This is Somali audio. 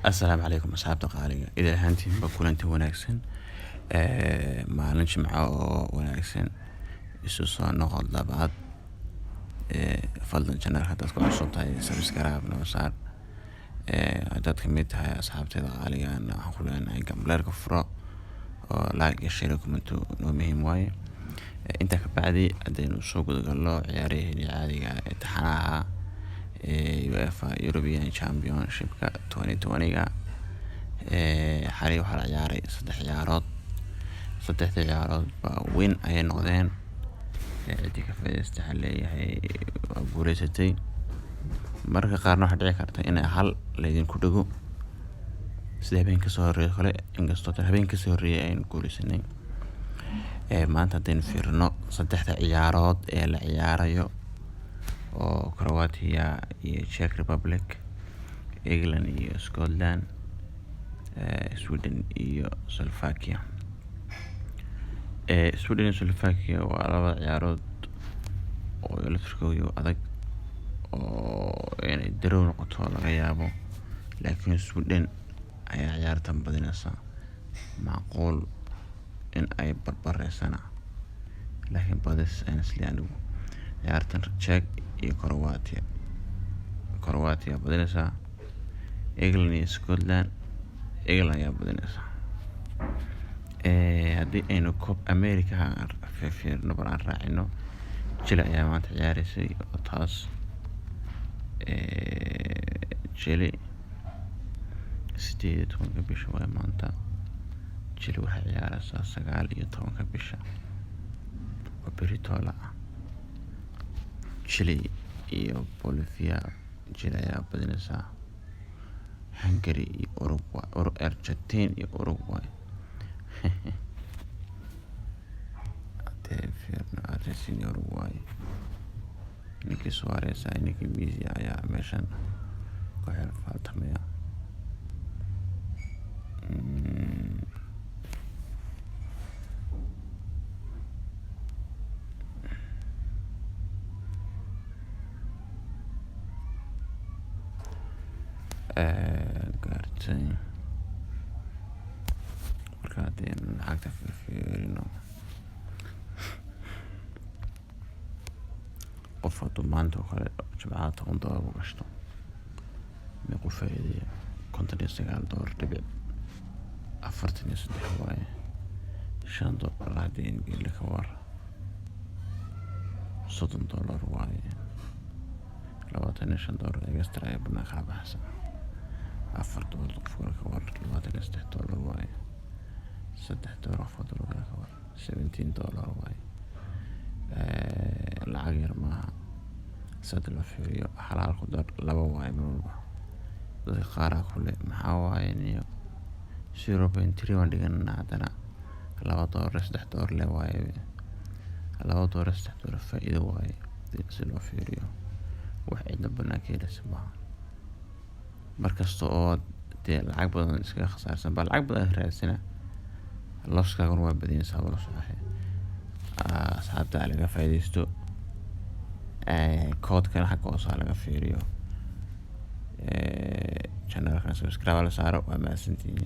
السلام عليكم أصحاب قالية. إذا هانتين بكون أنت وناكسن ما لنش معه وناكسن يسوسا نقل لبعض فضل جنر حتى تكون صوت هاي سبسكرايب نوصار عدد كمية هاي أصحاب قالية أنا أقول أنا جملة كفرة لايك يشارككم أنتو مهم واي أنت كبعدي أدينو سوق الله عياريه اللي عادي امتحانها UEFA European Championship 2020 حالي waxaa la ciyaaray saddex ciyaarood baa weyn ay noqdeen cidii ka faa'iideystay waxa leeyahay waa guuleysatay marka qaarna waxa dhici karta in hal leedin ku dhago sida habeenka soo horeeyay kale inkastoo habeenka soo horeeyay ay guuleysanay maanta hadaynu fiirno saddexda ciyaarood ee la ciyaarayo oo Croatia iyo Czech Republic, England iyo Scotland, Sweden iyo Slovakia. Sweden iyo Slovakia waa laba ciyaarood oo la turkiyo adag oo inay darow noqoto laga yaabo, laakiin Sweden ayaa ciyaartan badinaysa macquul in ay barbareysana, laakiin badis aan isleeyahay ciyaartan Czech iyo Croatia badinaysa, England iyo Scotland England ayaa badinaysa. Haddii aynu Copa America fiirno bal raacino, Chile ayaa maanta ciyaareysay oo taas Chile 18 bisha waa maanta. Chile waxay ciyaaraysaa 19 bisha oo beritola ah. Chile iyo Bolivia Chile ayaa badinaysa, Hungary iyo Uruguay Argentina iyo Uruguay Argentina iyo Uruguay ninkii Suarez ninkii Messi ayaa meeshan ku xirfadamaya. gaartay marka hadeen lacagta fiirino qof hadduu maanta oo kale jimcaha $10 u gashto meequu faa'iideeya $59.43 waaye. $5 haddii ingili ka war $30 waaye. $25 extra ay banaan kala baxsan. $4 qofka ka war $23 waaye. $3 qofka ka war $17 waaye. lacag yar maaha. sad la fiiriyo xalaal ku dar laba waaye marba. dadka qaar kule maxaa waaye niyo 0.3 waan dhiganana haddana $2 $3 le waaye. $2 $3 faa'iido waaye si loo fiiriyo wax cidna banaanka helaysa maaha. markasta oo dee lacag badan iska khasaarsan baa lacag badan raadsana loskaagun waa badinaysaa wala saaxay asxaabta laga faa'iideysto koodkan xagga hoose laga fiiriyo channelka subscribe la saaro waa mahadsantihiin.